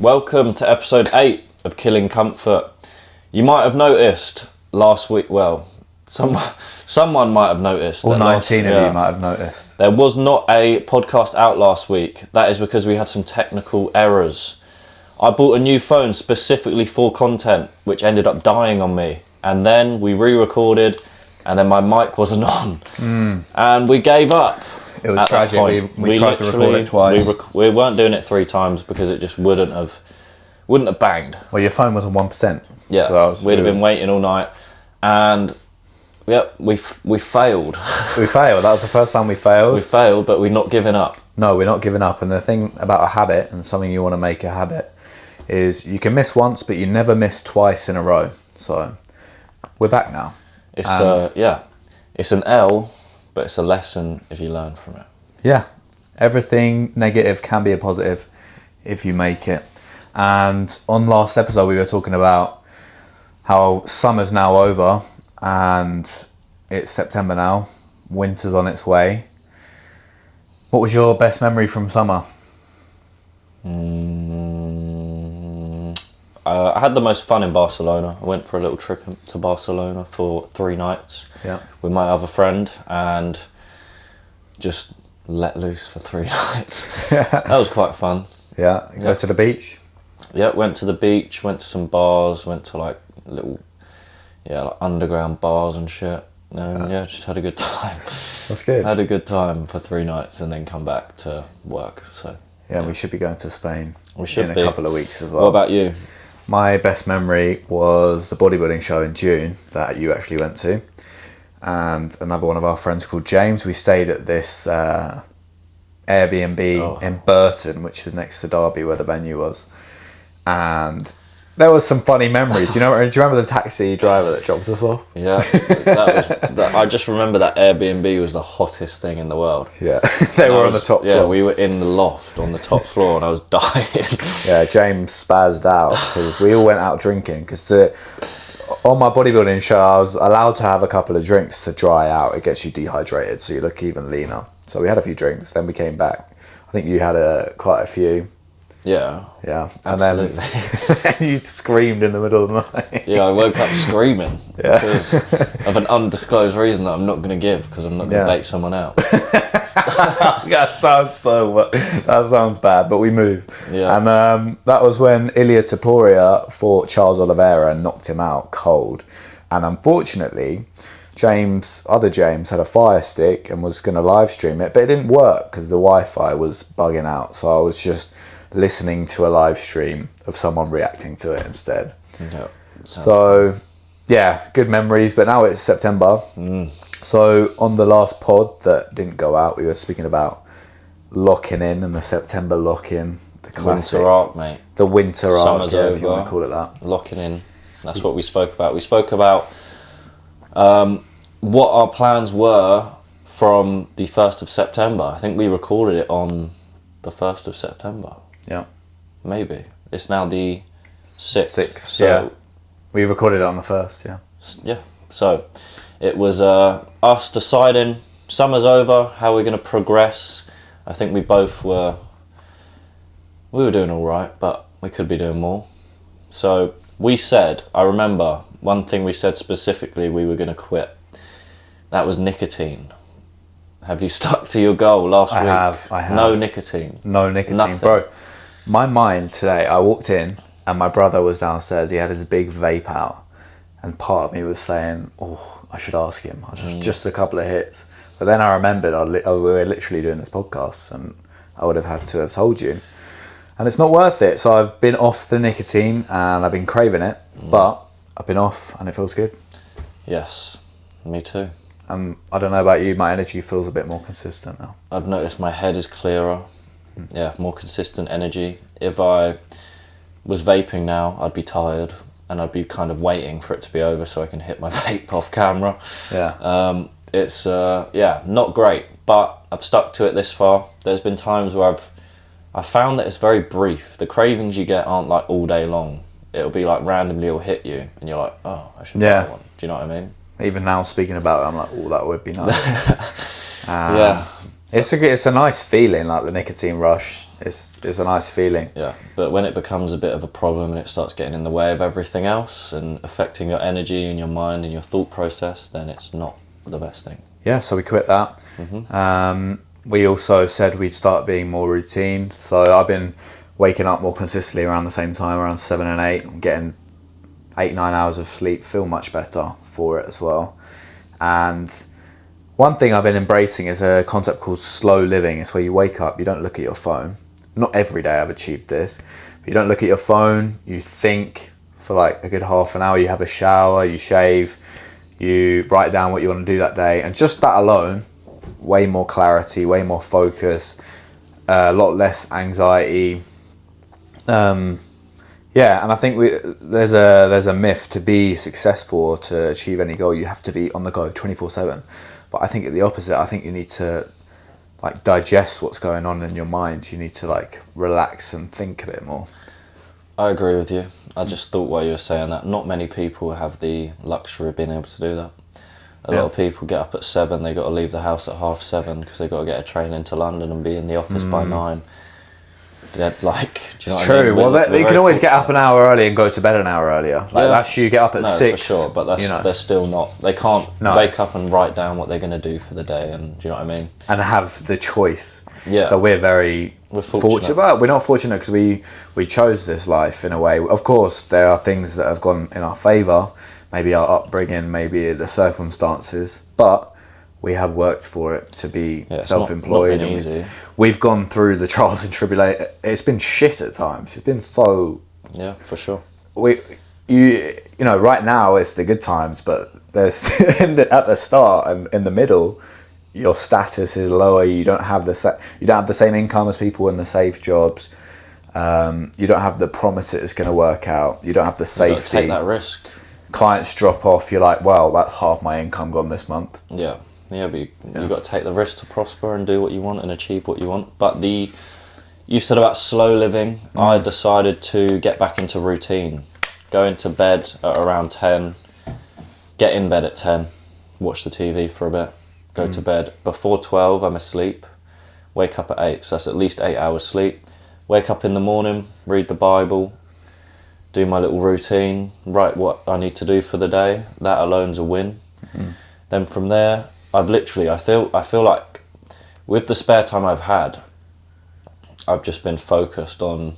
Welcome to episode 8 of Killing Comfort. You might have noticed last week, someone might have noticed. All 19 of you might have noticed. There was not a podcast out last week. That is because we had some technical errors. I bought a new phone specifically for content, which ended up dying on me. And then we re-recorded, and then my mic wasn't on. And we gave up. It was tragic. We tried to record it twice. We weren't doing it 3 times because it just wouldn't have banged. Well, your phone was on 1%. Yeah, so we'd have been waiting all night, and we failed. We failed. That was the first time we failed. We failed, but we're not giving up. No, we're not giving up. And the thing about a habit, and something you want to make a habit, is you can miss once, but you never miss twice in a row. So we're back now. It's it's an L, but it's a lesson if you learn from it. Yeah, everything negative can be a positive if you make it. And on last episode, we were talking about how summer's now over and it's September now. Winter's on its way. What was your best memory from summer? I had the most fun in Barcelona. I went for a little trip to Barcelona for 3 nights with my other friend and just let loose for 3 nights. That was quite fun. Yeah, go to the beach? Yeah, went to the beach, went to some bars, went to like underground bars and shit. And just had a good time. That's good. Had a good time for 3 nights and then come back to work. So yeah, we should be going to Spain in a couple of weeks as well. What about you? My best memory was the bodybuilding show in June that you actually went to. And another one of our friends called James. We stayed at this Airbnb in Burton, which is next to Derby where the venue was. And there was some funny memories. Do you remember the taxi driver that dropped us off? Yeah, I just remember that Airbnb was the hottest thing in the world. Yeah, they were on the top floor. Yeah, we were in the loft on the top floor and I was dying. Yeah, James spazzed out because we all went out drinking. Because on my bodybuilding show, I was allowed to have a couple of drinks to dry out. It gets you dehydrated, so you look even leaner. So we had a few drinks, then we came back. I think you had quite a few. Yeah. Yeah. Absolutely. And then you screamed in the middle of the night. Yeah, I woke up screaming because of an undisclosed reason that I'm not going to give because I'm not going to bait someone out. That sounds bad, but we move. Yeah. And that was when Ilia Topuria fought Charles Oliveira and knocked him out cold. And unfortunately, other James had a Fire Stick and was going to live stream it, but it didn't work because the Wi-Fi was bugging out. So I was just listening to a live stream of someone reacting to it instead. Yeah, so yeah, good memories, but now it's September. So on the last pod that didn't go out, we were speaking about locking in and the September lock-in, the classic winter arc, mate. The winter arc, Summer's over, if you want to call it that. Locking in. That's what we spoke about. We spoke about what our plans were from the 1st of September. I think we recorded it on the 1st of September. Yeah. Maybe. It's now the 6th. So yeah. We recorded it on the 1st, yeah. Yeah. So it was us deciding summer's over, how we're going to progress. I think we were doing all right, but we could be doing more. So I remember one thing we said specifically we were going to quit. That was nicotine. Have you stuck to your goal last week? I have. No nicotine. No nicotine. Nothing. Bro, my mind today, I walked in and my brother was downstairs. He had his big vape out. And part of me was saying, I should ask him. Just a couple of hits. But then I remembered we were literally doing this podcast and I would have had to have told you. And it's not worth it. So I've been off the nicotine and I've been craving it. But I've been off and it feels good. Yes, me too. I don't know about you, my energy feels a bit more consistent now. I've noticed my head is clearer. Yeah, more consistent energy. If I was vaping now, I'd be tired and I'd be kind of waiting for it to be over so I can hit my vape off camera. Yeah. It's not great, but I've stuck to it this far. There's been times where I found that it's very brief. The cravings you get aren't like all day long. It'll be like randomly it'll hit you and you're like, oh, I should buy one. Do you know what I mean? Even now speaking about it, I'm like, that would be nice. Yeah. It's a nice feeling, like the nicotine rush. It's a nice feeling. Yeah, but when it becomes a bit of a problem and it starts getting in the way of everything else and affecting your energy and your mind and your thought process, then it's not the best thing. Yeah, so we quit that. We also said we'd start being more routine. So I've been waking up more consistently around the same time, around 7 and 8. I'm getting 8-9 hours of sleep. Feel much better for it as well. And one thing I've been embracing is a concept called slow living. It's where you wake up, you don't look at your phone. Not every day I've achieved this, but you don't look at your phone. You think for like a good half an hour. You have a shower, you shave, you write down what you want to do that day, and just that alone, way more clarity, way more focus, a lot less anxiety. Yeah, and I think there's a myth to be successful or to achieve any goal, you have to be on the go 24/7. But I think at the opposite, I think you need to like digest what's going on in your mind. You need to like relax and think a bit more. I agree with you. I just thought while you were saying that, not many people have the luxury of being able to do that. A lot of people get up at 7, they got to leave the house at 7:30 because they got to get a train into London and be in the office by 9. They're like, do you know what I mean? Well, you can always get up an hour early and go to bed an hour earlier. Like that's you get up at 6. For sure, but they're still not. They can't wake up and write down what they're going to do for the day, and do you know what I mean? And have the choice. Yeah. So we're fortunate. But we're not fortunate because we chose this life in a way. Of course, there are things that have gone in our favour. Maybe our upbringing, maybe the circumstances, but we have worked for it to be self-employed. It's not been easy. We've gone through the trials and tribulations. It's been shit at times. It's been so. Yeah, for sure. You know, right now it's the good times, but there's at the start and in the middle, your status is lower. You don't have the same income as people in the safe jobs. You don't have the promise that it's going to work out. You don't have the safety. You've got to take that risk. Clients drop off. You're like, well, that's half my income gone this month. Yeah, but you've got to take the risk to prosper and do what you want and achieve what you want. But you said about slow living. I decided to get back into routine. Go into bed at around 10. Get in bed at 10. Watch the TV for a bit. Go to bed. Before 12, I'm asleep. Wake up at 8. So that's at least 8 hours sleep. Wake up in the morning, read the Bible, do my little routine, write what I need to do for the day. That alone's a win. Then from there, I feel like with the spare time I've had, I've just been focused on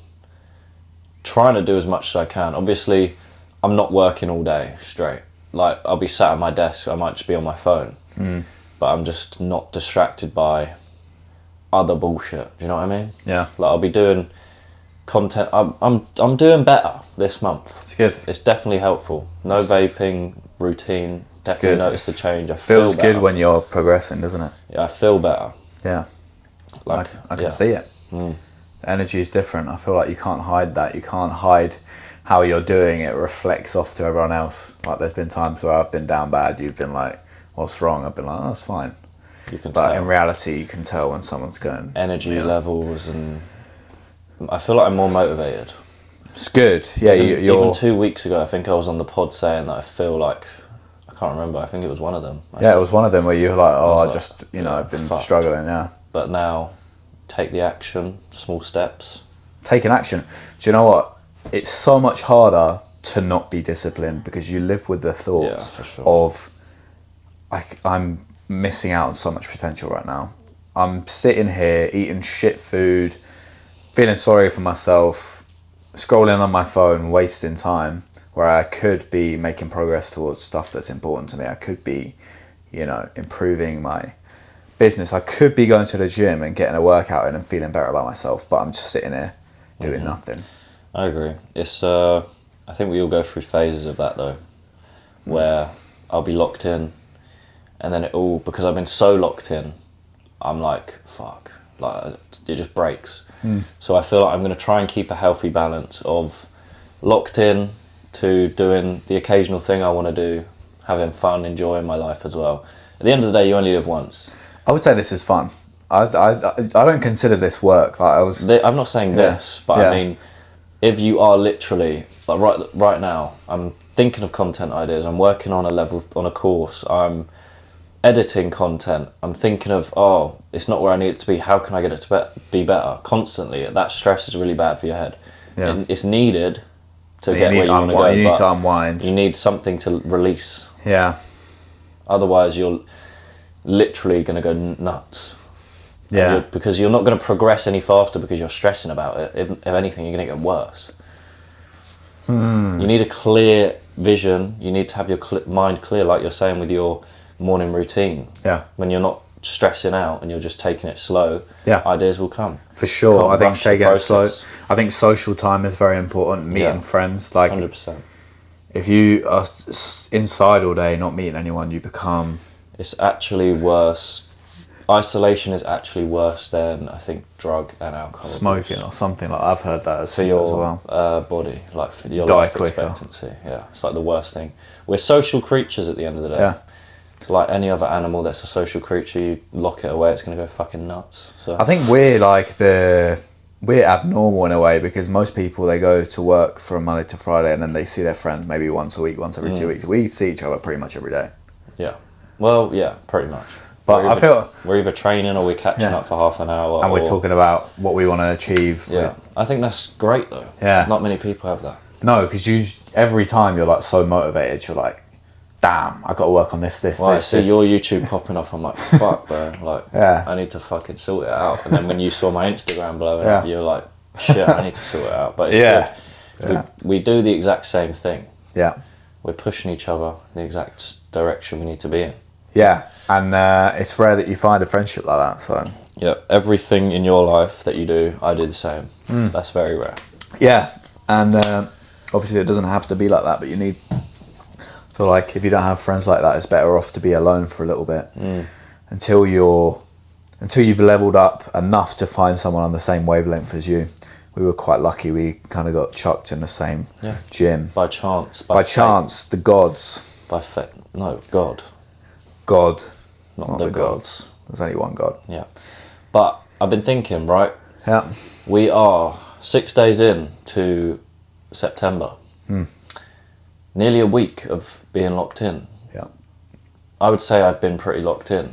trying to do as much as I can. Obviously, I'm not working all day straight. Like, I'll be sat at my desk, I might just be on my phone. But I'm just not distracted by other bullshit. Do you know what I mean? Yeah. Like, I'll be doing content. I'm doing better this month. It's good. It's definitely helpful. No vaping, routine. Definitely noticed the change. I feels feel better. good when you're progressing, doesn't it? Yeah, I feel better. Yeah. Like I can see it. The energy is different. I feel like you can't hide that. You can't hide how you're doing. It reflects off to everyone else. Like, there's been times where I've been down bad. You've been like, what's wrong? I've been like, oh, that's fine. You can but tell. In reality, you can tell when someone's going. Energy levels, and I feel like I'm more motivated. It's good. Yeah, even 2 weeks ago, I think I was on the pod saying that I feel like, I can't remember, I think it was one of them. It was one of them where you were like, I've been struggling, yeah. But now, take the action, small steps. Taking action. Do you know what? It's so much harder to not be disciplined because you live with the thoughts of, I'm missing out on so much potential right now. I'm sitting here eating shit food, feeling sorry for myself, scrolling on my phone, wasting time, where I could be making progress towards stuff that's important to me. I could be, improving my business. I could be going to the gym and getting a workout in and feeling better about myself, but I'm just sitting here doing nothing. I agree. It's I think we all go through phases of that though, where I'll be locked in, and then because I've been so locked in, I'm like, fuck, like it just breaks. So I feel like I'm going to try and keep a healthy balance of locked in to doing the occasional thing I want to do, having fun, enjoying my life as well. At the end of the day, you only live once. I would say this is fun. I don't consider this work. Like I'm not saying this, but I mean, if you are literally like right now, I'm thinking of content ideas. I'm working on a course. I'm editing content, I'm thinking of, oh, it's not where I need it to be. How can I get it to be better? Constantly, that stress is really bad for your head. Yeah. It's needed to get where you want to go. You need to unwind. You need something to release. Yeah. Otherwise, you're literally going to go nuts. Yeah. Because you're not going to progress any faster because you're stressing about it. If anything, you're going to get worse. You need a clear vision. You need to have your mind clear, like you're saying with your morning routine. Yeah. When you're not stressing out and you're just taking it slow, yeah, ideas will come. For sure. I think taking it slow. I think social time is very important. Meeting friends, like 100%. If you are inside all day not meeting anyone, you become. It's actually worse. Isolation is actually worse than, I think, drug and alcohol. Smoking or something like. I've heard that for your as well. body, like for your life expectancy. Yeah, it's like the worst thing. We're social creatures at the end of the day. Yeah. It's like any other animal that's a social creature. You lock it away, it's going to go fucking nuts. So I think we're like we're abnormal in a way, because most people, they go to work from Monday to Friday and then they see their friends maybe once a week, once every 2 weeks. We see each other pretty much every day. Yeah. Well, yeah, pretty much. But I feel we're either training or we're catching up for half an hour. And we're talking about what we want to achieve. Yeah. I think that's great though. Yeah. Not many people have that. No, because every time you're like so motivated, you're like, damn, I got to work on this. Well, I see your YouTube popping off. I'm like, fuck, bro. Like, I need to fucking sort it out. And then when you saw my Instagram blowing up, you're like, shit, I need to sort it out. But it's good. Yeah. We do the exact same thing. Yeah. We're pushing each other in the exact direction we need to be in. Yeah, and it's rare that you find a friendship like that. So yeah, everything in your life that you do, I do the same. That's very rare. Yeah, and obviously it doesn't have to be like that, but you need. So like, if you don't have friends like that, it's better off to be alone for a little bit until you've leveled up enough to find someone on the same wavelength as you. We were quite lucky. We kind of got chucked in the same gym by chance. By chance, the gods. By fate. No, God. God, not the gods. There's only one God. Yeah, but I've been thinking, right? Yeah. We are 6 days in to September. Nearly a week of being locked in. Yeah. I would say I've been pretty locked in.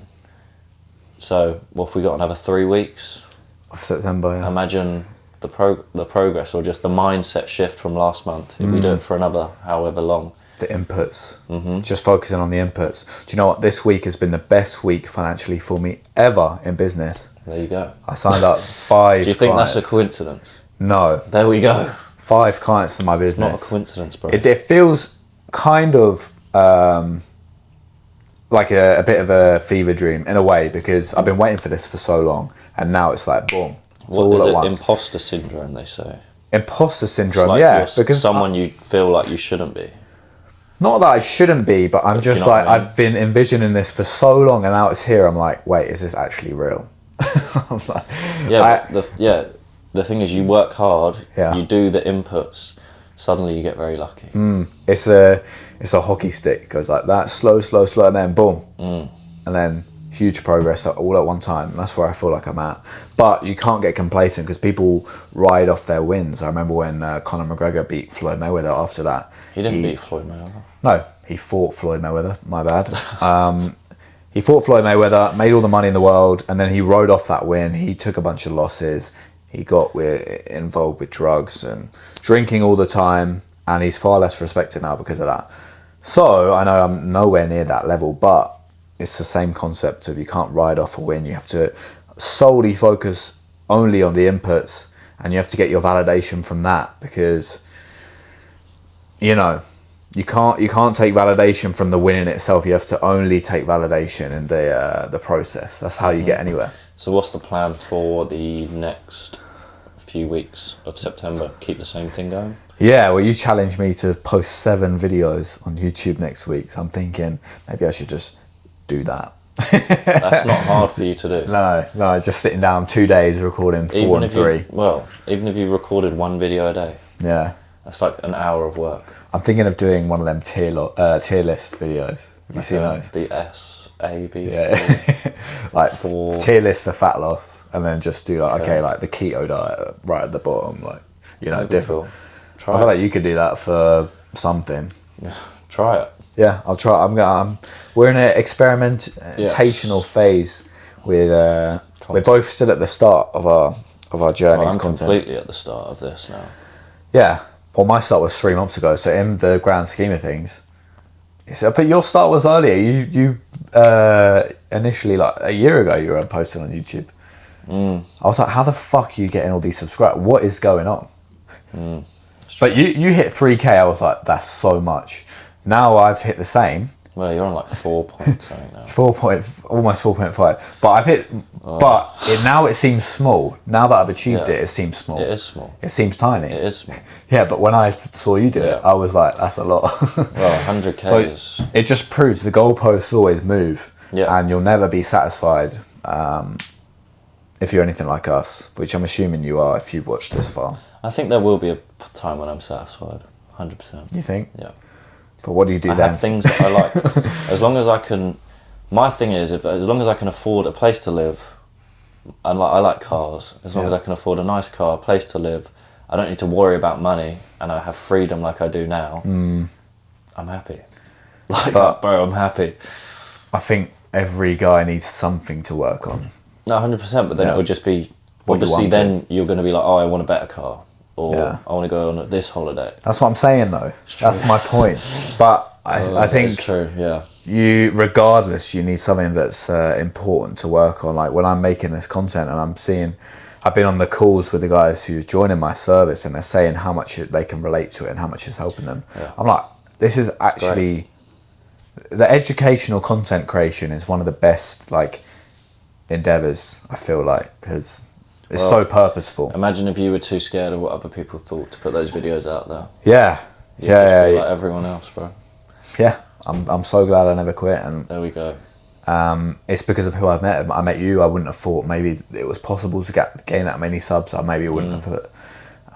So, what if we got another 3 weeks? Of September, yeah. Imagine the progress, or just the mindset shift from last month. If we do it for another however long. The inputs. Just focusing on the inputs. Do you know what? This week has been the best week financially for me ever in business. There you go. I signed up 5 Do you think clients. that's a coincidence? No. There we go. 5 clients in my business. It's not a coincidence, bro. It feels kind of like a bit of a fever dream in a way, because I've been waiting for this for so long, and now it's like boom. What is it? Imposter syndrome, they say. Imposter syndrome, like yeah. Because someone you feel like you shouldn't be. Not that I shouldn't be, but I'm just like, I've been envisioning this for so long, and now it's here. I'm like, wait, is this actually real? I'm like, the thing is, you work hard, Yeah. you do the inputs, suddenly you get very lucky. It's a hockey stick. It goes like that, slow, and then boom, and then huge progress all at one time. And that's where I feel like I'm at. But you can't get complacent, because people ride off their wins. I remember when Conor McGregor beat Floyd Mayweather. After that, he didn't beat Floyd Mayweather. No, he fought Floyd Mayweather. My bad. He fought Floyd Mayweather, made all the money in the world, and then he rode off that win. He took a bunch of losses. He got involved with drugs and drinking all the time, and he's far less respected now because of that. So I know I'm nowhere near that level, but it's the same concept of, you can't ride off a win. You have to solely focus only on the inputs, and you have to get your validation from that, because you can't take validation from the win in itself. You have to only take validation in the process. That's how you get anywhere. So what's the plan for the next few weeks of September? Keep the same thing going? Yeah, well, you challenged me to post 7 videos on YouTube next week, so I'm thinking maybe I should just do that. That's not hard for you to do. No, it's just sitting down 2 days recording 4 and 3. Even if you recorded 1 video a day. Yeah. That's like an hour of work. I'm thinking of doing one of them tier list videos. Have you seen those? The S, A, B, C. Yeah. Like tier list for fat loss, and then just do like, like the keto diet right at the bottom, like, different. Cool. I feel like you could do that for something. Yeah, try it. Yeah, I'll try. We're in an experimentational phase with. We're both still at the start of our journeys. Well, I'm content. completely at the start of this now. Yeah. Well, my start was 3 months ago, so in the grand scheme of things, but your start was earlier. You initially, like a year ago, you were posting on YouTube. I was like, how the fuck are you getting all these subscribers? What is going on? But you hit 3K. I was like, that's so much. Now I've hit the same. Well, you're on like 4 point something now. Almost 4.5. But I've hit. But now it seems small. Now that I've achieved it seems small. It is small. It seems tiny. It is small. Yeah, but when I saw you do it, I was like, that's a lot. Well, 100k So is. it just proves the goalposts always move. Yeah. And you'll never be satisfied if you're anything like us, which I'm assuming you are if you've watched this far. I think there will be a time when I'm satisfied. 100%. You think? Yeah. But what do you do I then? have things that I like. As long as I can. My thing is, as long as I can afford a place to live, and I like cars. As long as I can afford a nice car, a place to live, I don't need to worry about money, and I have freedom like I do now. I'm happy. Bro, I'm happy. I think every guy needs something to work on. No, 100%. But then it would just be What you obviously. wanted. Then you're going to be like, oh, I want a better car, or Yeah. I want to go on this holiday. That's what I'm saying though. That's my point. But I think it's true. Yeah. regardless, you need something that's important to work on. Like when I'm making this content and I've been on the calls with the guys who's joining my service and they're saying how much they can relate to it and how much it's helping them. Yeah. I'm like, this is actually, the educational content creation is one of the best like endeavors, I feel like, because it's so purposeful. Imagine if you were too scared of what other people thought to put those videos out there. Yeah. You'd just be Yeah. like everyone else, bro. Yeah. I'm so glad I never quit, and There we go. it's because of who I've met. I met you. I wouldn't have thought maybe it was possible to gain that many subs. I maybe wouldn't have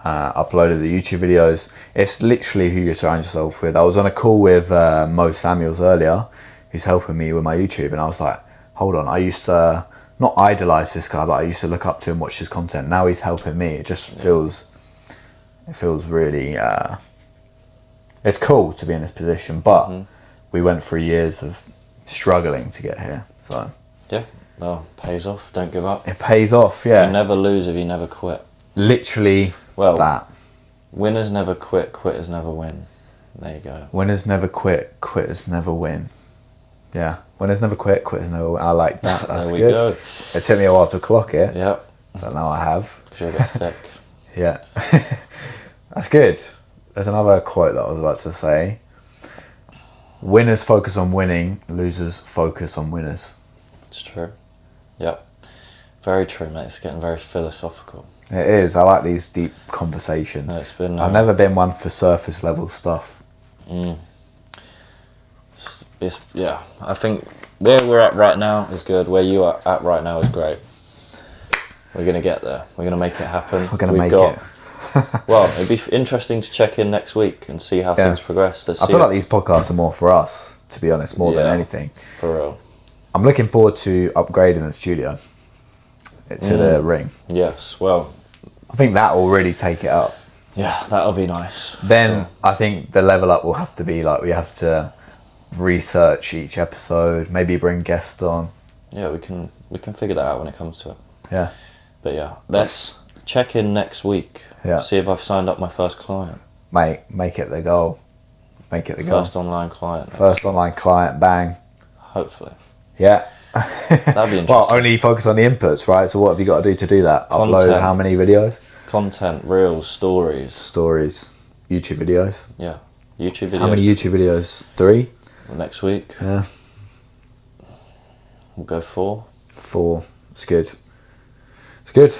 uploaded the YouTube videos. It's literally who you surround yourself with. I was on a call with Mo Samuels earlier, who's helping me with my YouTube, and I was like, hold on, I used to not idolize this guy, but I used to look up to him, watch his content. Now he's helping me. It just feels really it's cool to be in this position, but we went through years of struggling to get here, so Yeah. Well, pays off. Don't give up. it pays off. Yeah, You never lose if you never quit. literally. Well, that winners never quit. Quitters never win. There you go. winners never quit, quitters never win. Yeah, winners never quit, quitters never win. I like that. That's There we good. go. It took me a while to clock it, Yep. but now I have. Because you're a bit thick. Yeah, that's good. There's another quote that I was about to say. Winners focus on winning, losers focus on winners. It's true. Yep. Very true, mate. It's getting very philosophical. It is. I like these deep conversations. No, it's been. I've never been one for surface level stuff. Yeah. I think where we're at right now is good. Where you are at right now is great. We're gonna get there. We're gonna make it happen. We're gonna make it. Well, it'd be interesting to check in next week and see how things progress. I feel like these podcasts are more for us, to be honest, more than anything. For real. I'm looking forward to upgrading the studio to the ring. Yes. Well. I think that will really take it up. Yeah, that'll be nice. Then I think the level up will have to be like we have to research each episode, maybe bring guests on. Yeah, we can figure that out when it comes to it. Yeah. But yeah, let's check in next week. Yeah. See if I've signed up my first client. Mate, make it the goal. Make it the goal. First online client. First online client, bang. Hopefully. Yeah. That'd be interesting. Well, only focus on the inputs, right? So what have you got to do that? Content. Upload how many videos? Content, reels, stories. Stories, YouTube videos. Yeah. YouTube videos. How many YouTube videos? 3? Next week. Yeah. We'll go 4. 4. It's good. It's good.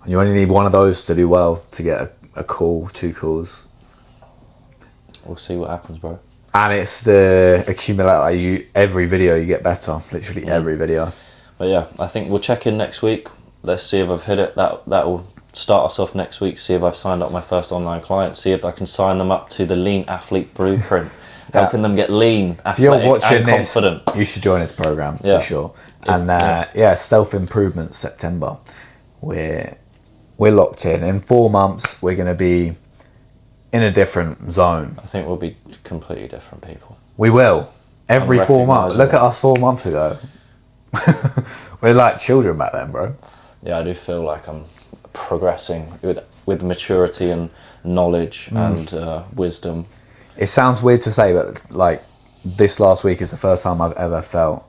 And you only need one of those to do well to get a call, 2 calls. We'll see what happens, bro. And it's the accumulator. Every video you get better. Literally every video. But yeah, I think we'll check in next week. Let's see if I've hit it. That will start us off next week. See if I've signed up my first online client. See if I can sign them up to the Lean Athlete Blueprint. Helping them get lean, If you're athletic watching and this, confident. you should join its program Yeah. for sure. And self-improvement September. We're locked in. In 4 months, we're going to be in a different zone. I think we'll be completely different people. We will. Every 4 months. Look Unrecognisable. at us 4 months ago. We're like children back then, bro. Yeah, I do feel like I'm progressing with maturity and knowledge and wisdom. It sounds weird to say, but like this last week is the first time I've ever felt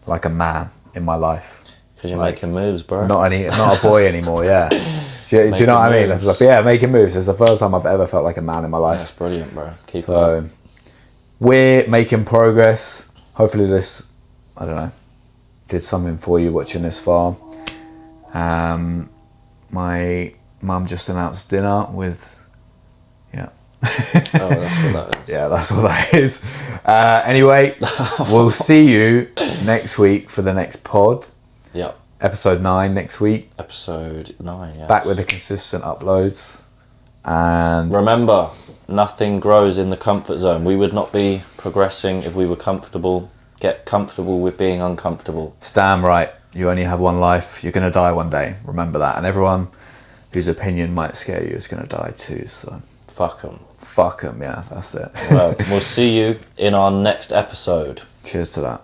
like a man in my life. Because you're Like, making moves, bro. Not a boy anymore. Yeah. Do you know what I mean? moves. It's like, yeah, making moves. It's the first time I've ever felt like a man in my life. That's brilliant, bro. Keep it up. So we're making progress. Hopefully this, I don't know, did something for you watching this far. My mum just announced dinner with, yeah. Oh, that's what that is. Yeah, that's what that is. Anyway, we'll see you next week for the next pod. Yep. Episode 9 next week. Episode 9, yeah. Back with the consistent uploads. And Remember, nothing grows in the comfort zone. We would not be progressing if we were comfortable. Get comfortable with being uncomfortable. stand right. You only have one life. You're going to die one day. Remember that. And everyone whose opinion might scare you is going to die too. So Fuck them. fuck them. Yeah, that's it. Well, we'll see you in our next episode. Cheers to that.